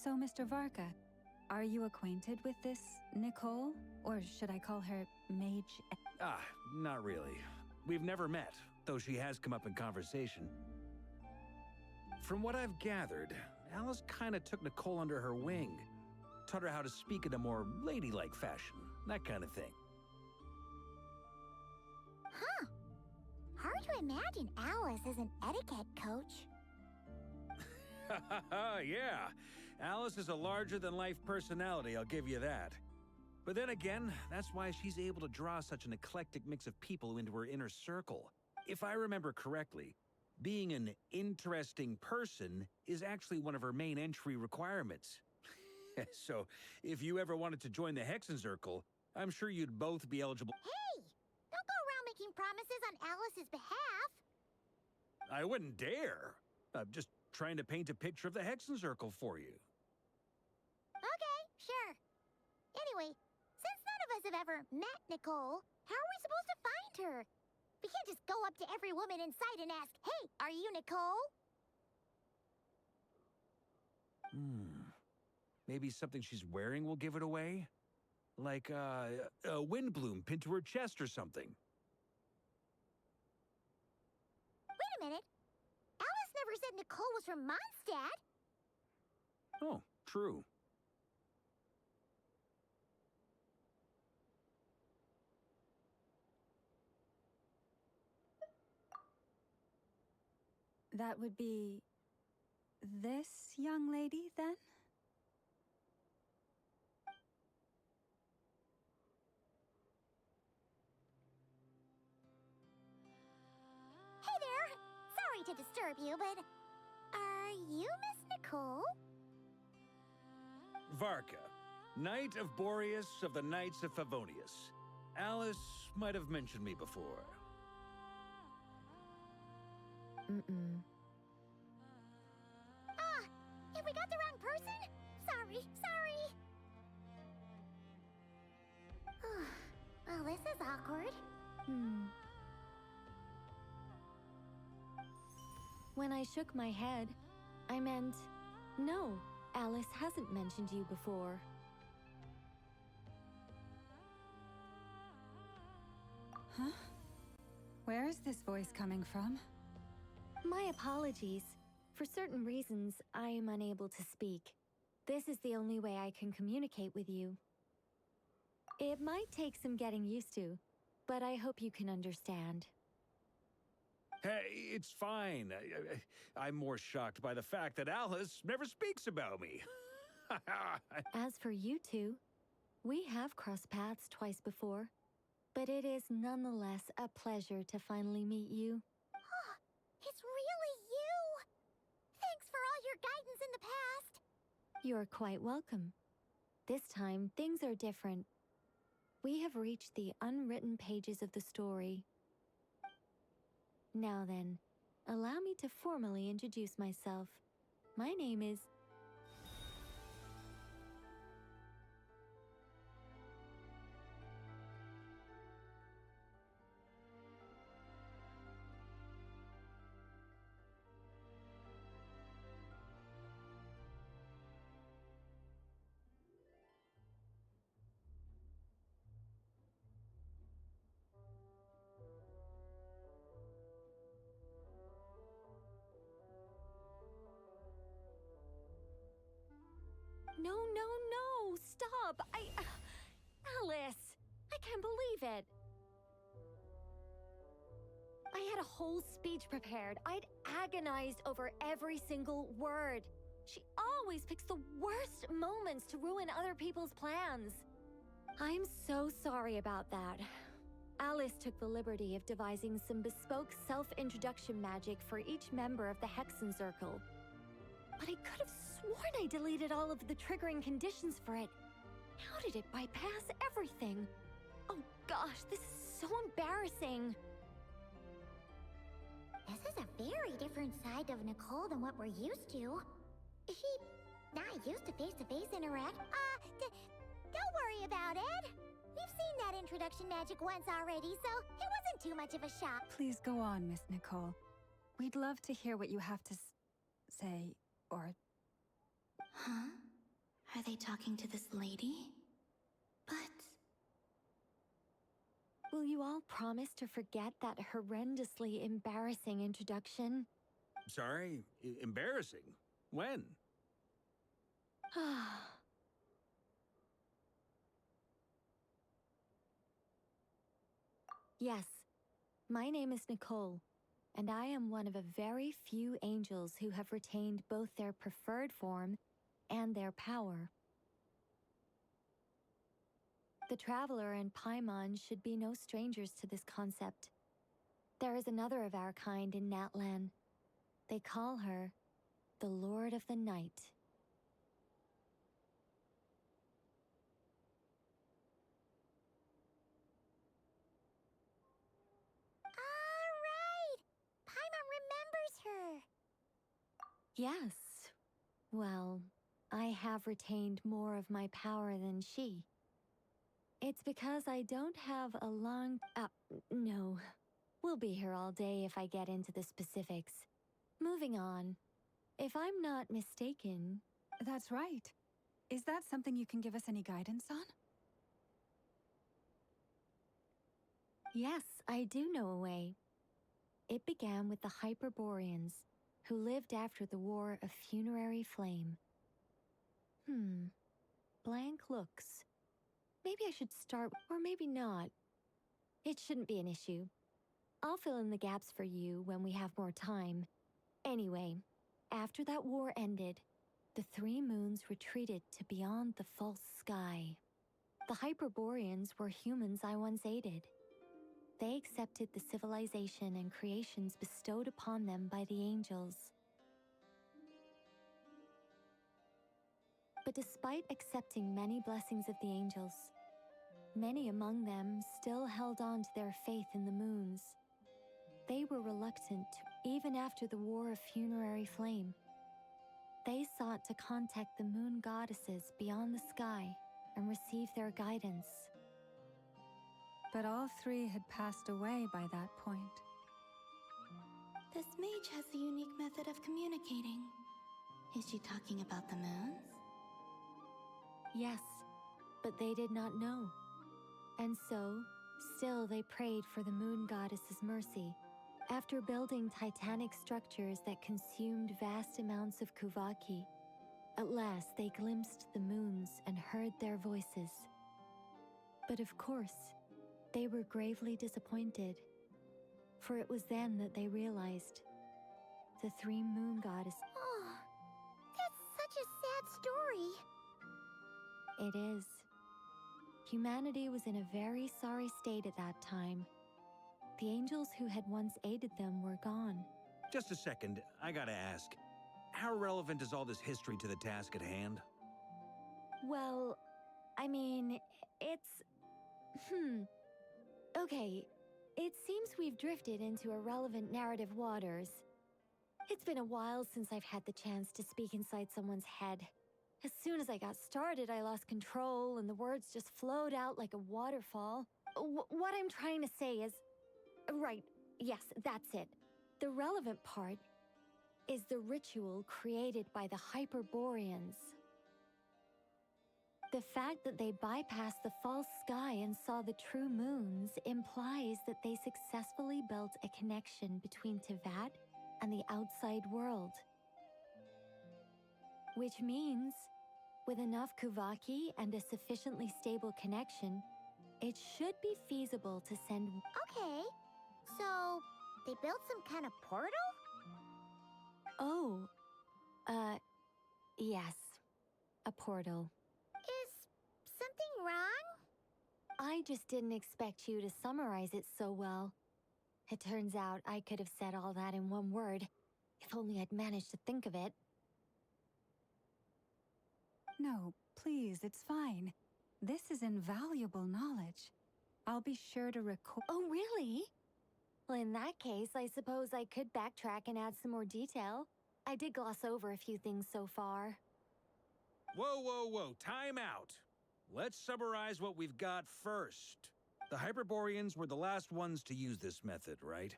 So, Mr. Varka, are you acquainted with this Nicole? Or should I call her Mage? Not really. We've never met, though she has come up in conversation. From what I've gathered, Alice kinda took Nicole under her wing. Taught her how to speak in a more ladylike fashion, that kind of thing. Huh. Hard to imagine Alice as an etiquette coach. Yeah, Alice is a larger-than-life personality, I'll give you that. But then again, that's why she's able to draw such an eclectic mix of people into her inner circle. If I remember correctly, being an interesting person is actually one of her main entry requirements. So, if you ever wanted to join the Hexenzirkel, I'm sure you'd both be eligible. Hey! Don't go around making promises on Alice's behalf. I wouldn't dare. I'm just trying to paint a picture of the Hexenzirkel for you. Okay, sure. Anyway, since none of us have ever met Nicole, how are we supposed to find her? We can't just go up to every woman in sight and ask, "Hey, are you Nicole?" Maybe something she's wearing will give it away? Like, a wind bloom pinned to her chest or something. Wait a minute. Alice never said Nicole was from Mondstadt. Oh, true. That would be this young lady, then? Hey there. Sorry to disturb you, but are you Miss Nicole? Varka, Knight of Boreas of the Knights of Favonius. Alice might have mentioned me before. Have we got the wrong person? Sorry. Well, this is awkward. When I shook my head, I meant, no, Alice hasn't mentioned you before. Huh? Where is this voice coming from? My apologies. For certain reasons, I am unable to speak. This is the only way I can communicate with you. It might take some getting used to, but I hope you can understand. Hey, it's fine. I'm more shocked by the fact that Alice never speaks about me. As for you two, we have crossed paths twice before, but it is nonetheless a pleasure to finally meet you. It's really you! Thanks for all your guidance in the past. You're quite welcome. This time, things are different. We have reached the unwritten pages of the story. Now then, allow me to formally introduce myself. My name is... No, stop! Alice! I can't believe it! I had a whole speech prepared. I'd agonized over every single word. She always picks the worst moments to ruin other people's plans. I'm so sorry about that. Alice took the liberty of devising some bespoke self-introduction magic for each member of the Hexenzirkel. But I could have sworn I deleted all of the triggering conditions for it. How did it bypass everything? Oh gosh, this is so embarrassing. This is a very different side of Nicole than what we're used to. Is she not used to face-to-face interact? Don't worry about it. We've seen that introduction magic once already, so it wasn't too much of a shock. Please go on, Miss Nicole. We'd love to hear what you have to say, or... Huh? Are they talking to this lady? But... Will you all promise to forget that horrendously embarrassing introduction? Sorry? Embarrassing? When? Yes, my name is Nicole, and I am one of a very few angels who have retained both their preferred form and their power. The Traveler and Paimon should be no strangers to this concept. There is another of our kind in Natlan. They call her the Lord of the Night. Alright! Paimon remembers her! Yes. Well, I have retained more of my power than she. It's because I don't have a long... no. We'll be here all day if I get into the specifics. Moving on. If I'm not mistaken... That's right. Is that something you can give us any guidance on? Yes, I do know a way. It began with the Hyperboreans, who lived after the War of Funerary Flame. Blank looks. Maybe I should start, or maybe not. It shouldn't be an issue. I'll fill in the gaps for you when we have more time. Anyway, after that war ended, the three moons retreated to beyond the false sky. The Hyperboreans were humans I once aided. They accepted the civilization and creations bestowed upon them by the angels. But despite accepting many blessings of the angels, many among them still held on to their faith in the moons. They were reluctant, even after the War of Funerary Flame. They sought to contact the moon goddesses beyond the sky and receive their guidance. But all three had passed away by that point. This mage has a unique method of communicating. Is she talking about the moons? Yes, but they did not know. And so, still they prayed for the moon goddess's mercy. After building titanic structures that consumed vast amounts of Kuvaki, at last they glimpsed the moons and heard their voices. But of course, they were gravely disappointed, for it was then that they realized the three moon goddesses. Oh, that's such a sad story. It is. Humanity was in a very sorry state at that time. The angels who had once aided them were gone. Just a second, I gotta ask. How relevant is all this history to the task at hand? Well, I mean, it's... Okay, it seems we've drifted into irrelevant narrative waters. It's been a while since I've had the chance to speak inside someone's head. As soon as I got started, I lost control and the words just flowed out like a waterfall. What I'm trying to say is... Right, yes, that's it. The relevant part is the ritual created by the Hyperboreans. The fact that they bypassed the false sky and saw the true moons implies that they successfully built a connection between Tivat and the outside world. Which means, with enough Kuvaki and a sufficiently stable connection, it should be feasible to send... Okay, so they built some kind of portal? Oh, yes, a portal. Is something wrong? I just didn't expect you to summarize it so well. It turns out I could have said all that in one word, if only I'd managed to think of it. No, please, it's fine. This is invaluable knowledge. I'll be sure to record... Oh, really? Well, in that case, I suppose I could backtrack and add some more detail. I did gloss over a few things so far. Whoa, whoa, whoa, time out. Let's summarize what we've got first. The Hyperboreans were the last ones to use this method, right?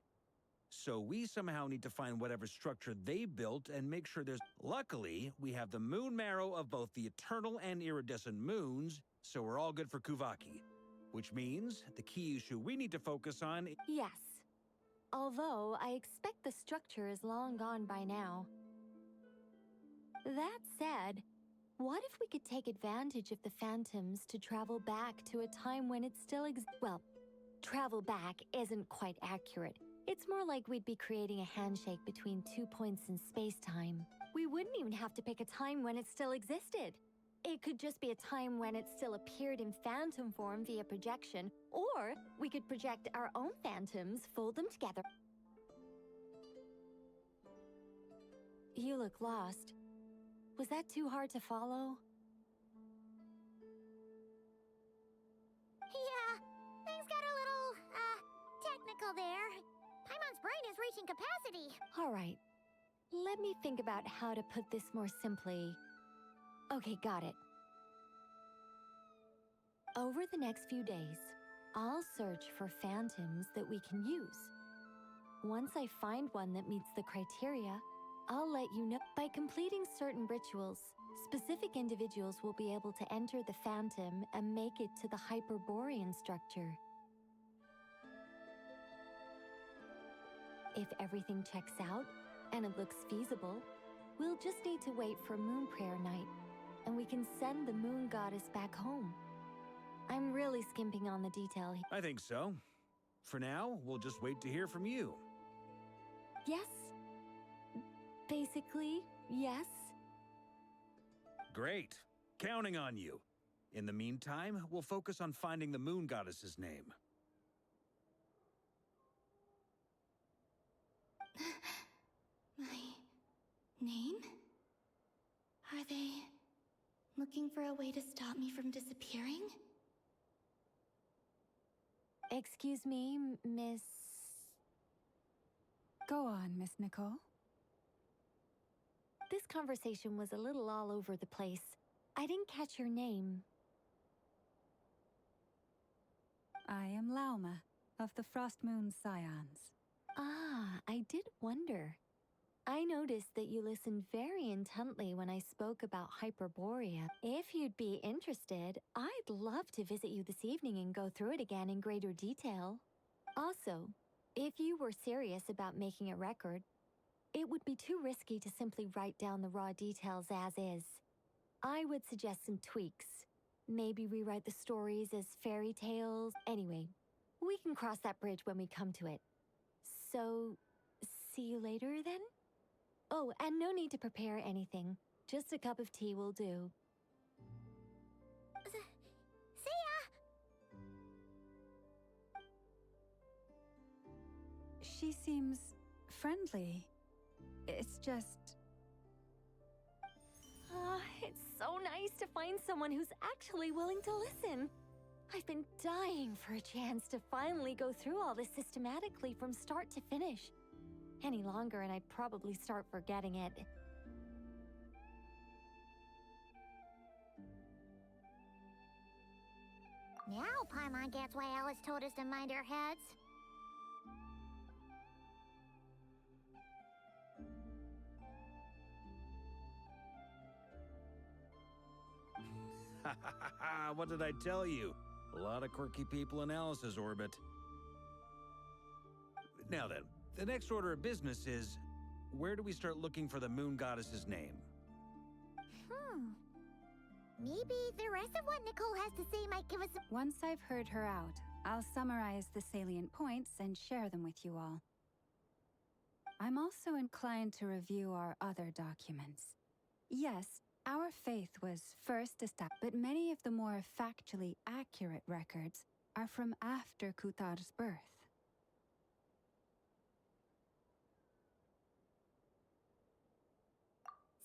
So we somehow need to find whatever structure they built and make sure there's... Luckily, we have the moon marrow of both the eternal and iridescent moons, so we're all good for Kuvaki. Which means the key issue we need to focus on... Yes. Although I expect the structure is long gone by now. That said, what if we could take advantage of the phantoms to travel back to a time when it still well, travel back isn't quite accurate. It's more like we'd be creating a handshake between 2 points in space-time. We wouldn't even have to pick a time when it still existed. It could just be a time when it still appeared in phantom form via projection, or we could project our own phantoms, fold them together. You look lost. Was that too hard to follow? Yeah, things got a little, technical there. Paimon's brain is reaching capacity. All right. Let me think about how to put this more simply. Okay, got it. Over the next few days, I'll search for phantoms that we can use. Once I find one that meets the criteria, I'll let you know. By completing certain rituals, specific individuals will be able to enter the phantom and make it to the Hyperborean structure. If everything checks out, and it looks feasible, we'll just need to wait for Moon Prayer Night, and we can send the Moon Goddess back home. I'm really skimping on the detail here. I think so. For now, we'll just wait to hear from you. Yes. Basically, yes. Great. Counting on you. In the meantime, we'll focus on finding the Moon Goddess's name. My name? Are they looking for a way to stop me from disappearing? Excuse me, Miss... Go on, Miss Nicole. This conversation was a little all over the place. I didn't catch your name. I am Lauma, of the Frost Moon Scions. Ah, I did wonder. I noticed that you listened very intently when I spoke about Hyperborea. If you'd be interested, I'd love to visit you this evening and go through it again in greater detail. Also, if you were serious about making a record, it would be too risky to simply write down the raw details as is. I would suggest some tweaks. Maybe rewrite the stories as fairy tales. Anyway, we can cross that bridge when we come to it. So, see you later then? Oh, and no need to prepare anything. Just a cup of tea will do. See ya! She seems friendly. It's just... It's so nice to find someone who's actually willing to listen. I've been dying for a chance to finally go through all this systematically from start to finish. Any longer and I'd probably start forgetting it. Now Paimon gets why Alice told us to mind our heads. What did I tell you? A lot of quirky people in Alice's orbit. Now then, the next order of business is, where do we start looking for the Moon Goddess's name? Maybe the rest of what Nicole has to say might give us a... Once I've heard her out, I'll summarize the salient points and share them with you all. I'm also inclined to review our other documents. Yes, our faith was first established, but many of the more factually accurate records are from after Kutar's birth.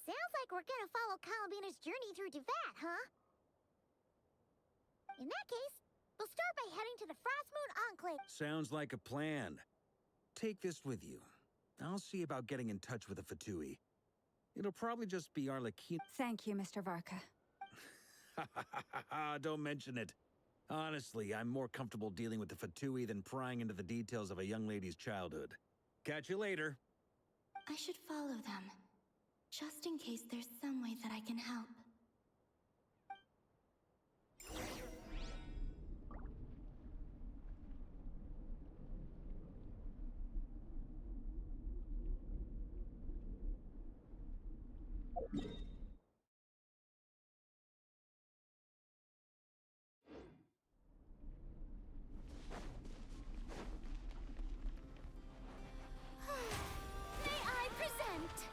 Sounds like we're gonna follow Kalabina's journey through Devat, huh? In that case, we'll start by heading to the Frost Moon Enclave. Sounds like a plan. Take this with you. I'll see about getting in touch with the Fatui. It'll probably just be Arlecchino. Thank you, Mr. Varka. Don't mention it. Honestly, I'm more comfortable dealing with the Fatui than prying into the details of a young lady's childhood. catch you later. I should follow them, just in case there's some way that I can help. May I present?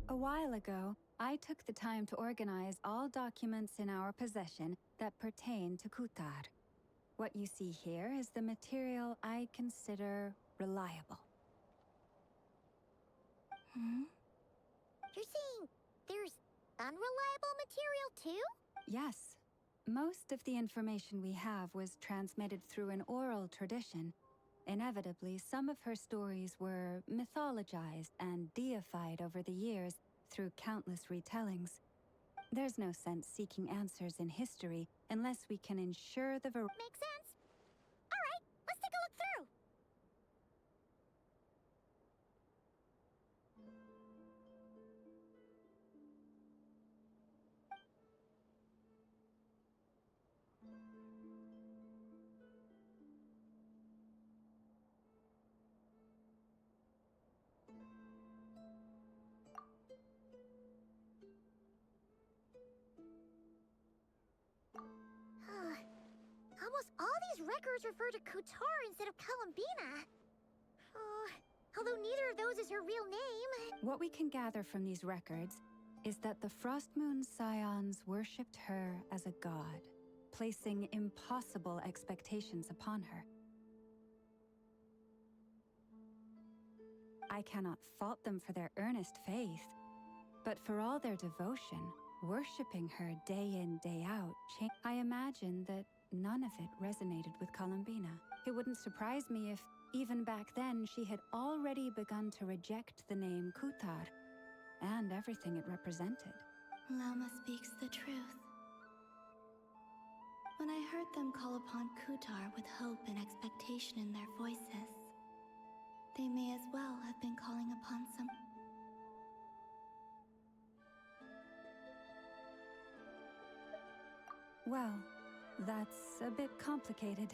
A while ago, I took the time to organize all documents in our possession that pertain to Kutar. What you see here is the material I consider reliable. You're saying there's unreliable material too? Yes. Most of the information we have was transmitted through an oral tradition. Inevitably, some of her stories were mythologized and deified over the years through countless retellings. There's no sense seeking answers in history unless we can ensure the Makes sense. All right, let's take a look through. Almost all these records refer to Kutar instead of Columbina. Although neither of those is her real name. What we can gather from these records is that the Frost Moon Scions worshipped her as a god, placing impossible expectations upon her. I cannot fault them for their earnest faith, but for all their devotion, worshipping her day in, day out, I imagine that none of it resonated with Columbina. It wouldn't surprise me if, even back then, she had already begun to reject the name Kutar and everything it represented. Lama speaks the truth. When I heard them call upon Kutar with hope and expectation in their voices, they may as well have been calling upon some... Well, that's a bit complicated.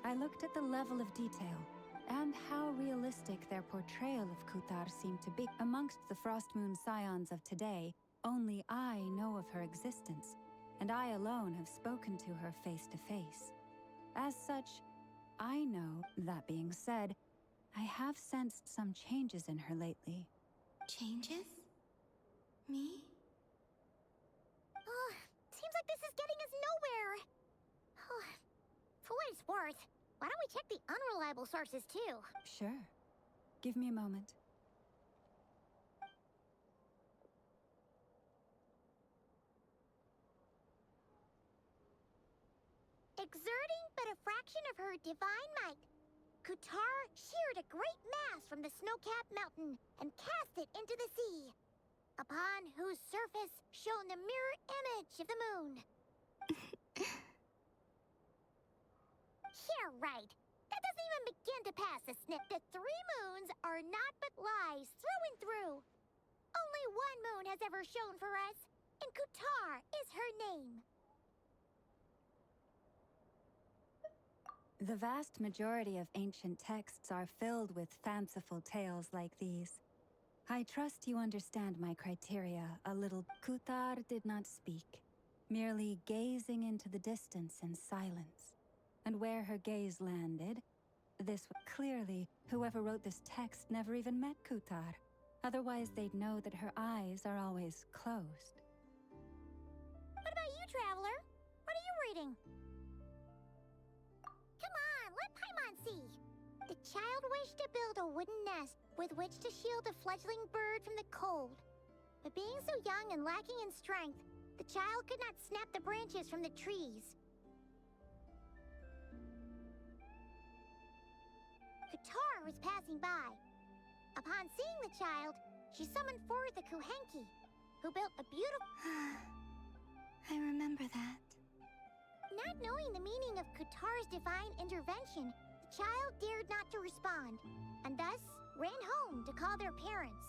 I looked at the level of detail and how realistic their portrayal of Kutar seemed to be. Amongst the Frostmoon scions of today, only I know of her existence, and I alone have spoken to her face to face. As such, I know. That being said, I have sensed some changes in her lately. Changes? Me? Oh, seems like this is getting us nowhere. Oh, for what it's worth, why don't we check the unreliable sources too? Sure. Give me a moment. Exerting but a fraction of her divine might, Kutar sheared a great mass from the snow-capped mountain and cast it into the sea, upon whose surface shone the mirror image of the moon. Yeah, right. That doesn't even begin to pass the sniff. The 3 moons are not but lies through and through. Only one moon has ever shone for us, and Kutar is her name. The vast majority of ancient texts are filled with fanciful tales like these. I trust you understand my criteria a little. Kutar did not speak, merely gazing into the distance in silence. And where her gaze landed, clearly, whoever wrote this text never even met Kutar. Otherwise, they'd know that her eyes are always closed. What about you, Traveler? What are you reading? Come on, let Paimon see. The child wished to build a wooden nest with which to shield a fledgling bird from the cold. But being so young and lacking in strength, the child could not snap the branches from the trees. Kutar was passing by. Upon seeing the child, she summoned forth the Kuhenki, who built a beautiful... I remember that. Not knowing the meaning of Kutar's divine intervention, the child dared not to respond, and thus ran home to call their parents.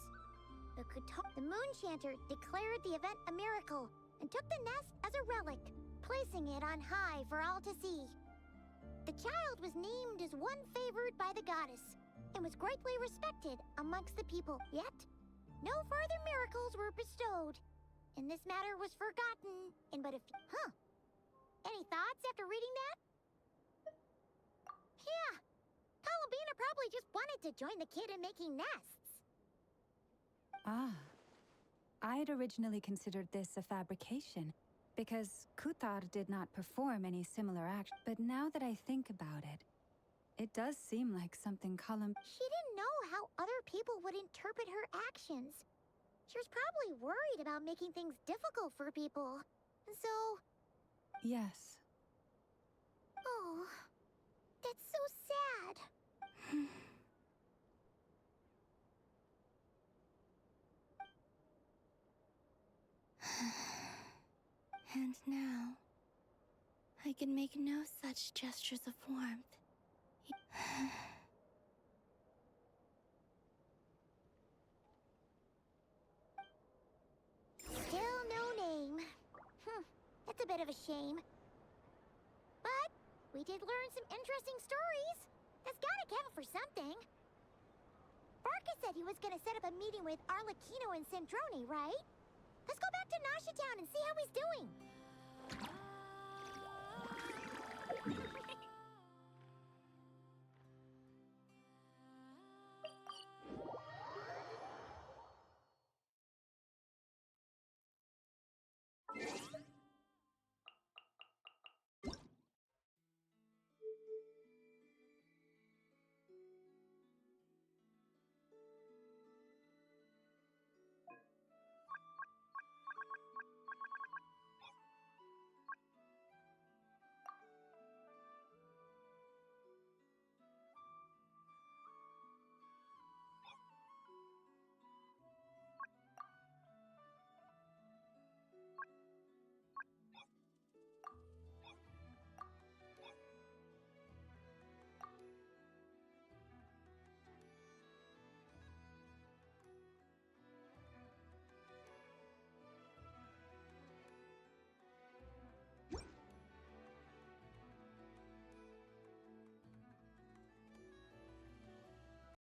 The moon chanter declared the event a miracle and took the nest as a relic, placing it on high for all to see. The child was named as one favored by the goddess, and was greatly respected amongst the people. Yet, no further miracles were bestowed, and this matter was forgotten in but a few... Huh. Any thoughts after reading that? Yeah. Columbina probably just wanted to join the kid in making nests. Ah. I'd originally considered this a fabrication, because Kutar did not perform any similar act. But now that I think about it, it does seem like something She didn't know how other people would interpret her actions. She was probably worried about making things difficult for people. And so... Yes. Oh, that's so sad. And now, I can make no such gestures of warmth. Still no name. That's a bit of a shame. But we did learn some interesting stories. That's gotta count for something. Barca said he was gonna set up a meeting with Arlecchino and Sandrone, right? Let's go back to Nasha Town and see how he's doing.